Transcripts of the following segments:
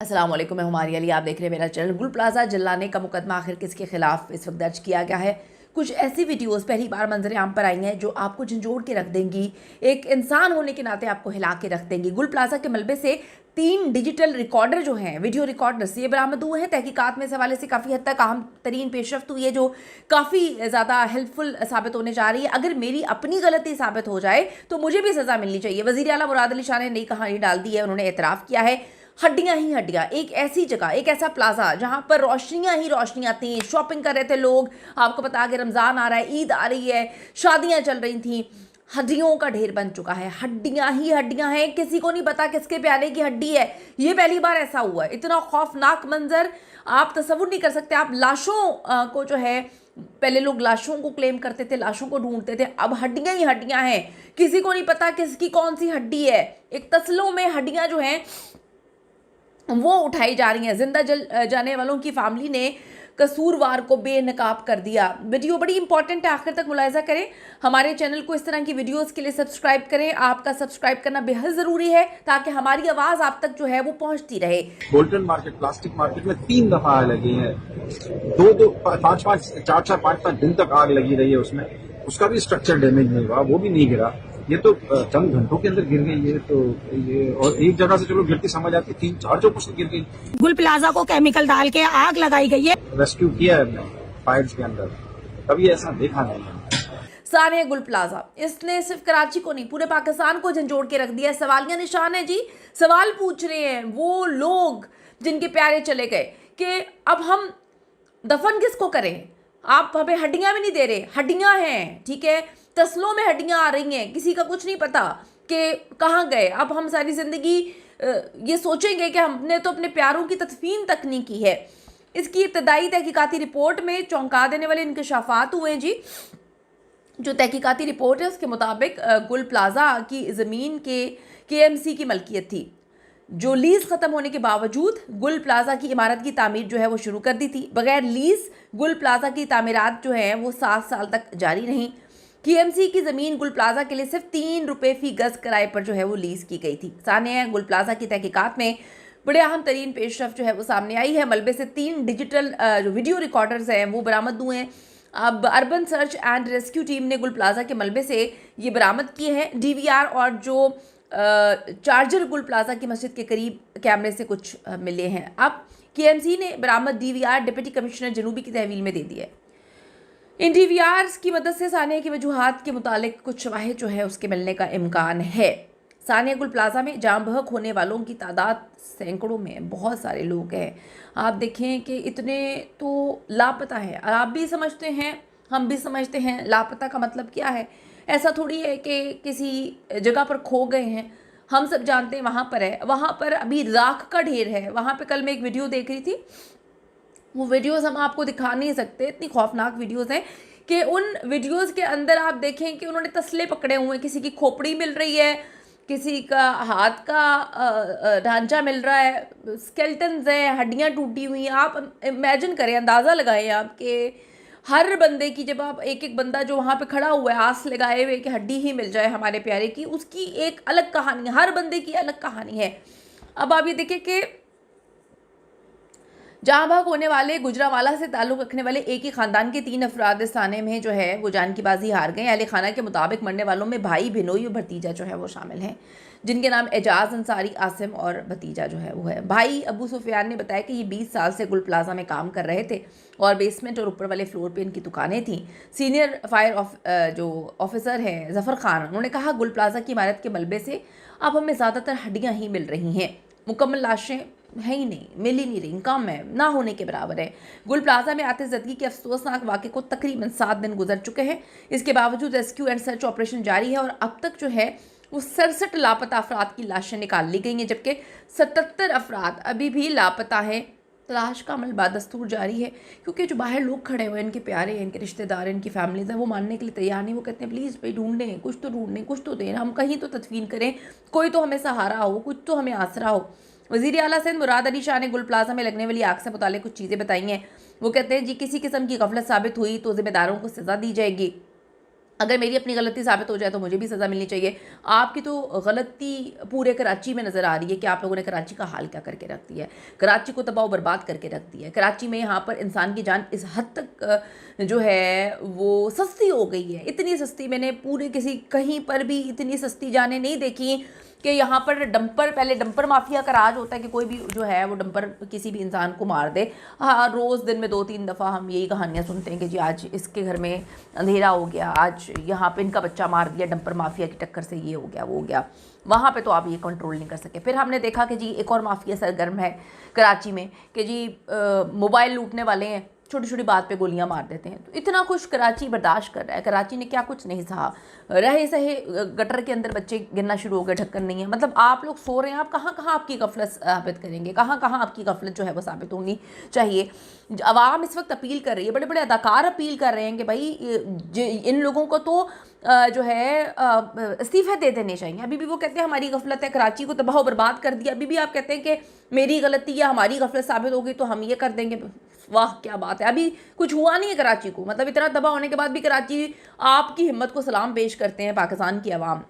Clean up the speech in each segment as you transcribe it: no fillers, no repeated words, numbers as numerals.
अस्सलाम वालेकुम, मैं हमारी अली, आप देख रहे हैं मेरा चैनल। गुल प्लाजा जलाने का मुकदमा आखिर किसके खिलाफ इस वक्त दर्ज किया गया है? कुछ ऐसी वीडियोस पहली बार मंजर आम पर आई हैं जो आपको झंझोड़ के रख देंगी, एक इंसान होने के नाते आपको हिला के रख देंगी। गुल प्लाजा के मलबे से 3 डिजिटल रिकॉर्डर जो हैं, वीडियो रिकॉर्डर्स, ये बरामद हुए हैं। तहकीकात में इस हवाले से काफ़ी हद तक अहम तरीन पेशरफ्त हुई है जो काफ़ी ज़्यादा हेल्पफुल साबित होने जा रही है। अगर मेरी अपनी गलती साबित हो जाए तो मुझे भी सज़ा मिलनी चाहिए। वज़ीर आला मुराद अली शाह ने नई कहानी डाल दी है। उन्होंने एतराफ़ किया है, हड्डियां ही हड्डियां, एक ऐसी जगह, एक ऐसा प्लाजा जहां पर रोशनियां ही रोशनियां थी, शॉपिंग कर रहे थे लोग। आपको पता है कि रमज़ान आ रहा है, ईद आ रही है, शादियां चल रही थी। हड्डियों का ढेर बन चुका है, हड्डियां ही हड्डियां हैं, किसी को नहीं पता किसके प्यारे की हड्डी है। ये पहली बार ऐसा हुआ है। इतना खौफनाक मंजर आप तसव्वुर नहीं कर सकते। आप लाशों को जो है, पहले लोग लाशों को क्लेम करते थे, लाशों को ढूंढते थे, अब हड्डियां ही हड्डियां हैं, किसी को नहीं पता किसकी कौन सी हड्डी है। एक तसलों में हड्डियां जो हैं वो उठाई जा रही हैं। जिंदा जल जाने वालों की फैमिली ने कसूरवार को बेनकाब कर दिया। वीडियो बड़ी इंपॉर्टेंट है, आखिर तक मुलाहिजा करें। हमारे चैनल को इस तरह की वीडियोस के लिए सब्सक्राइब करें। आपका सब्सक्राइब करना बेहद ज़रूरी है ताकि हमारी आवाज़ आप तक जो है वो पहुंचती रहे। गोल्डन मार्केट, प्लास्टिक मार्केट में 3 दफा आग लगी है। दो पाँच पाँच चार चार पाँच पाँच दिन तक आग लगी रही है। उसमें उसका भी स्ट्रक्चर डैमेज नहीं हुआ, वो भी नहीं गिरा। ये तो चंद घंटों के अंदर गिर गई है। तो ये, और एक जगह से चलो गिरती समझ आती, 3-4 जो कुछ गिर गई। गुल प्लाजा को केमिकल डाल के आग लगाई गई है। रेस्क्यू किया है हमने फायर्स के अंदर, कभी ऐसा देखा नहीं है। सानिया गुल प्लाजा, इसने सिर्फ कराची को नहीं पूरे पाकिस्तान को झंझोड़ के रख दिया है। सवालिया निशान है जी। सवाल पूछ रहे हैं वो लोग जिनके प्यारे चले गए कि अब हम दफन किसको करें। आप हमें हड्डियां भी नहीं दे रहे, हड्डियां हैं, ठीक है, तस्लों में हड्डियां आ रही हैं, किसी का कुछ नहीं पता कि कहाँ गए। अब हम सारी जिंदगी ये सोचेंगे कि हमने तो अपने प्यारों की तदफीन तक नहीं की है। इसकी इब्तदाई तहकीकाती रिपोर्ट में चौंका देने वाले इंकशाफात हुए हैं जी। जो तहकीकाती रिपोर्ट है उसके मुताबिक गुल प्लाजा की ज़मीन के KMC की मलकियत थी, जो लीज ख़त्म होने के बावजूद गुल प्लाजा की इमारत की तामीर जो है वो शुरू कर दी थी। बगैर लीज गुल प्लाजा की तामीरात जो हैं वो 7 साल तक जारी रहीं। KMC की ज़मीन गुल प्लाजा के लिए सिर्फ 3 रुपये फ़ी गज़ किराए पर जो है वो लीज़ की गई थी। सानिया गुल प्लाजा की तहकीकात में बड़े अहम तरीन पेशरफ जो है वो सामने आई है। मलबे से 3 डिजिटल जो वीडियो रिकॉर्डर्स हैं वो बरामद हुए हैं। अब urban search and rescue team ने गुल प्लाजा के मलबे से ये बरामद किए हैं। DVR और जो चार्जर गुल प्लाजा की मस्जिद के करीब कैमरे से कुछ मिले हैं। अब KMC ने बरामद DVR डिप्टी कमिश्नर जनूबी की तहवील में दे दिया है। इन DVRs की मदद से सानिया की वजूहात के मुतालिक कुछ शवाहिद जो है उसके मिलने का इम्कान है। सानिया गुल प्लाजा में जाम बहक होने वालों की तादाद सैकड़ों में, बहुत सारे लोग हैं। आप देखें कि इतने तो लापता हैं। आप भी समझते हैं, हम भी समझते हैं, लापता का मतलब क्या है। ऐसा थोड़ी है कि किसी जगह पर खो गए हैं। हम सब जानते हैं वहाँ पर है, वहाँ पर अभी राख का ढेर है। वहाँ पर कल मैं एक वीडियो देख रही थी, वो वीडियोस हम आपको दिखा नहीं सकते, इतनी खौफनाक वीडियोस हैं कि उन वीडियोस के अंदर आप देखें कि उन्होंने तसले पकड़े हुए हैं। किसी की खोपड़ी मिल रही है, किसी का हाथ का ढांचा मिल रहा है, स्केल्टन्स हैं, हड्डियां टूटी हुई हैं। आप इमेजिन करें, अंदाज़ा लगाएं आप कि हर बंदे की, जब आप एक एक बंदा जो वहाँ पे खड़ा हुआ है आस लगाए हुए कि हड्डी ही मिल जाए हमारे प्यारे की, उसकी एक अलग कहानी है, हर बंदे की अलग कहानी है। अब आप ये देखें कि जहाँ भाग होने वाले गुजरावाला से ताल्लुक़ रखने वाले एक ही ख़ानदान के 3 अफराद इस थाने में जो है वो जान की बाजी हार गए। अहले खाना के मुताबिक मरने वालों में भाई, बिनोई और भतीजा जो है वो शामिल हैं, जिनके नाम एजाज अंसारी, आसिम और भतीजा जो है वो है। भाई अबू सुफियान ने बताया कि ये 20 साल से गुल प्लाजा में काम कर रहे थे और बेसमेंट और ऊपर वाले फ्लोर पे इनकी दुकानें थीं। सीनियर फायर जो ऑफिसर हैं ज़फ़र खान, उन्होंने कहा गुल प्लाजा की इमारत के मलबे से अब हमें ज़्यादातर हड्डियाँ ही मिल रही हैं, मुकम्मल लाशें है ही नहीं, मिल ही नहीं रही, कम है, ना होने के बराबर है। गुल प्लाजा में आतिशज़दगी के अफसोसनाक वाक़े को तकरीबन 7 दिन गुजर चुके हैं। इसके बावजूद रेस्क्यू एंड सर्च ऑपरेशन जारी है और अब तक जो है वो 67 लापता अफराद की लाशें निकाल ली गई हैं, जबकि 77 अफराद अभी भी लापता हैं। तलाश का अमल बादस्तूर जारी है, क्योंकि जो बाहर लोग खड़े हुए हैं, इनके प्यारे हैं, इनके रिश्तेदार, इनकी फैमिलीज़ हैं, वो मानने के लिए तैयार नहीं। वो कहते हैं प्लीज़ भाई ढूंढें, कुछ तो ढूंढें, कुछ तो दें, हम कहीं तो तदफीन करें, कोई तो हमें सहारा हो, कुछ तो हमें आसरा हो। वज़ीर आला सिंध मुराद अली शाह ने गुल प्लाजा में लगने वाली आग से मुताल्लिक़ कुछ चीज़ें बताई हैं। वो कहते हैं जी, किसी किस्म की गफलत साबित हुई तो ज़िम्मेदारों को सज़ा दी जाएगी। अगर मेरी अपनी गलती साबित हो जाए तो मुझे भी सज़ा मिलनी चाहिए। आपकी तो गलती पूरे कराची में नज़र आ रही है कि आप लोगों ने कराची का हाल क्या करके रख दिया है, कराची को तबाह बर्बाद करके रख दिया है। कराची में यहाँ पर इंसान की जान इस हद तक जो है वो सस्ती हो गई है, इतनी सस्ती मैंने पूरे कहीं पर भी इतनी सस्ती जानें नहीं देखी कि यहाँ पर पहले डंपर माफिया का राज होता है कि कोई भी जो है वो डंपर किसी भी इंसान को मार दे। हाँ, रोज़ दिन में 2-3 दफ़ा हम यही कहानियाँ सुनते हैं कि जी आज इसके घर में अंधेरा हो गया, आज यहाँ पे इनका बच्चा मार दिया डंपर माफिया की टक्कर से, ये हो गया वो हो गया। वहाँ पे तो आप ये कंट्रोल नहीं कर सके। फिर हमने देखा कि जी एक और माफिया सरगर्म है कराची में कि जी मोबाइल लूटने वाले हैं, छोटी छोटी बात पे गोलियां मार देते हैं। तो इतना कुछ कराची बर्दाश्त कर रहा है, कराची ने क्या कुछ नहीं सहा, रहे सहे गटर के अंदर बच्चे गिरना शुरू हो गए, ढक्कन नहीं है। मतलब आप लोग सो रहे हैं, आप कहाँ कहाँ आपकी गफलत साबित करेंगे, कहाँ कहाँ आपकी गफलत जो है वो साबित होनी चाहिए। आवाम इस वक्त अपील कर रही है, बड़े बड़े अदाकार अपील कर रहे हैं कि भाई इन लोगों को तो जो है इस्तीफे दे देने चाहिए। अभी भी वो कहते हैं हमारी गफलत है, कराची को तबाह बर्बाद कर दिया। अभी भी आप कहते हैं कि मेरी गलती या हमारी गफलत साबित होगी तो हम ये कर देंगे। वाह क्या बात है, अभी कुछ हुआ नहीं है कराची को, मतलब इतना तबाह होने के बाद भी कराची आपकी हिम्मत को सलाम पेश करते हैं पाकिस्तान की आवाम।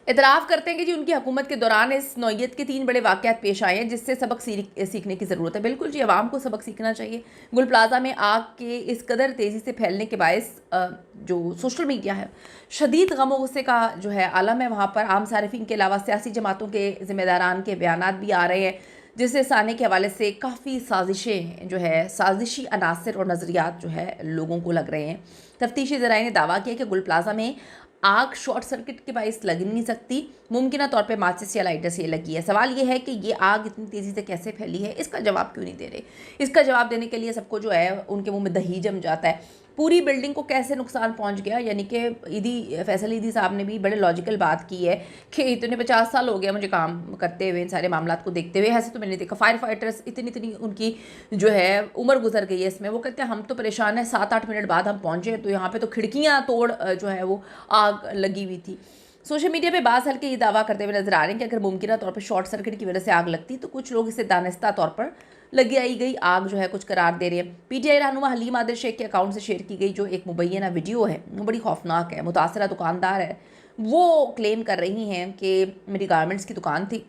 इतराफ़ करते हैं कि जी उनकी हुकूमत के दौरान इस नौइयत के 3 बड़े वाक़यात पेश आए हैं जिससे सबक सीखने की ज़रूरत है। बिल्कुल जी, आवाम को सबक सीखना चाहिए। गुल प्लाजा में आग के इस कदर तेज़ी से फैलने के बायस जो सोशल मीडिया है शदीद गम गुस्से का जो है आलम है। वहाँ पर आम सारिफिन के अलावा सियासी जमातों के ज़िम्मेदारान के बयानात भी आ रहे हैं जिससे साने के हवाले से काफ़ी साजिशें जो है साजिशी अनासर और नज़रियात जो है लोगों को लग रहे हैं। तफ्तीशी ज़राए ने दावा किया कि गुल प्लाजा में आग शॉर्ट सर्किट के बायस लग नहीं सकती, मुमकिन तौर पे माचिस या लाइटर से लगी है। सवाल ये है कि ये आग इतनी तेज़ी से कैसे फैली है, इसका जवाब क्यों नहीं दे रहे। इसका जवाब देने के लिए सबको जो है उनके मुंह में दही जम जाता है। पूरी बिल्डिंग को कैसे नुकसान पहुंच गया, यानी कि फैसल ईदी साहब ने भी बड़े लॉजिकल बात की है कि इतने 50 साल हो गया मुझे काम करते हुए, इन सारे मामला को देखते हुए। ऐसे तो मैंने देखा फायर फाइटर्स इतनी उनकी जो है उम्र गुजर गई है इसमें। वो कहते हैं हम तो परेशान हैं, 7-8 मिनट बाद हम पहुँचे तो यहाँ पर तो खिड़कियाँ तोड़ जो है वो आग लगी हुई थी। सोशल मीडिया पे बाज़ हल्के ये दावा करते हुए नजर आ रहे हैं कि अगर मुमकिन तौर पर शॉर्ट सर्किट की वजह से आग लगती तो कुछ लोग इसे दानिस्ता तौर पर लगी आई गई आग जो है कुछ करार दे रहे हैं। पीटीआई रहनुमा हलीम आदिल शेख के अकाउंट से शेयर की गई जो एक मुबैना वीडियो है वो बड़ी खौफनाक है। मुतासरा दुकानदार है, वो क्लेम कर रही हैं कि मेरी गारमेंट्स की दुकान थी,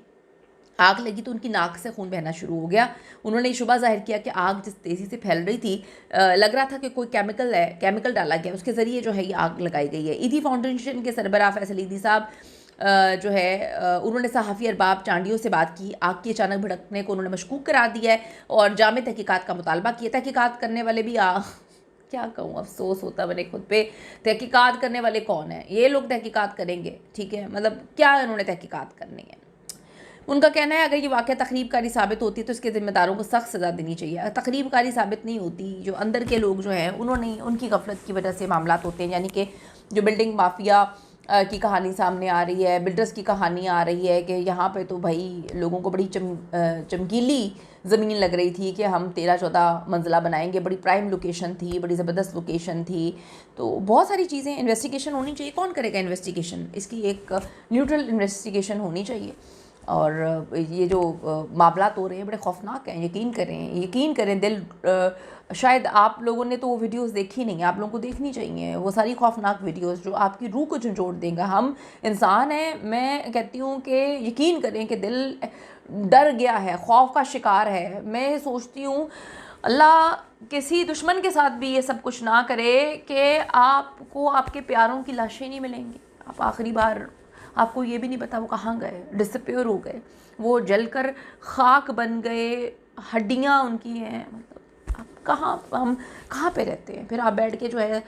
आग लगी तो उनकी नाक से खून बहना शुरू हो गया। उन्होंने शुबा जाहिर किया कि आग जिस तेज़ी से फैल रही थी लग रहा था कि कोई केमिकल डाला गया, उसके ज़रिए जो है ये आग लगाई गई है। ईदी फाउंडेशन के सरबराह फैसल ईदी साहब जो है उन्होंने सहाफ़ी अरबाब चांडियों से बात की। आग की अचानक भड़कने को उन्होंने मशकूक करार दिया है और जामे तहकीकात का मुतालबा किया। तहकीकात करने वाले भी क्या कहूँ, अफसोस होता मैंने खुद पे। तहकीकात करने वाले कौन है, ये लोग तहकीकात करेंगे, ठीक है, मतलब क्या उन्होंने तहकीकात करनी है। उनका कहना है अगर ये वाक़या तकरीबकारी साबित होती है तो इसके ज़िम्मेदारों को सख्त सज़ा देनी चाहिए। तकरीबकारी साबित नहीं होती, जो अंदर के लोग जो हैं उनकी गफलत की वजह से मामला होते हैं। यानी कि जो बिल्डिंग माफिया की कहानी सामने आ रही है, बिल्डर्स की कहानी आ रही है कि यहाँ पे तो भाई लोगों को बड़ी चमकीली ज़मीन लग रही थी कि हम 13-14 मंजिला बनाएंगे, बड़ी प्राइम लोकेशन थी, बड़ी ज़बरदस्त लोकेशन थी। तो बहुत सारी चीज़ें, इन्वेस्टिगेशन होनी चाहिए। कौन करेगा इन्वेस्टिगेशन, इसकी एक न्यूट्रल इन्वेस्टिगेशन होनी चाहिए। और ये जो मामलात हो रहे हैं बड़े खौफनाक हैं, यकीन करें दिल शायद आप लोगों ने तो वो वीडियोस देखी नहीं, आप लोगों को देखनी चाहिए वो सारी खौफनाक वीडियोस जो आपकी रूह को झंझोड़ देंगे। हम इंसान हैं, मैं कहती हूँ कि यकीन करें कि दिल डर गया है, खौफ का शिकार है। मैं सोचती हूँ अल्लाह किसी दुश्मन के साथ भी ये सब कुछ ना करे कि आपको आपके प्यारों की लाशें नहीं मिलेंगी। आप आखिरी बार आपको ये भी नहीं पता वो कहाँ गए, डिसअपीयर हो गए, वो जलकर खाक बन गए, हड्डियाँ उनकी हैं। मतलब हम कहाँ पे रहते हैं। फिर आप बैठ के जो है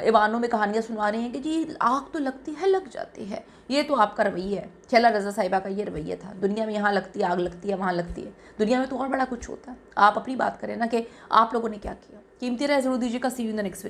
ईवानों में कहानियाँ सुना रहे हैं कि जी आग तो लगती है, लग जाती है। ये तो आपका रवैया है। शैला रज़ा साहिबा का ये रवैया था, दुनिया में यहाँ लगती है आग, लगती है वहाँ लगती है, दुनिया में तो और बड़ा कुछ होता है। आप अपनी बात करें ना कि आप लोगों ने क्या किया। कीमती रहे ज़रूर दीजिएगा। See you in the next video.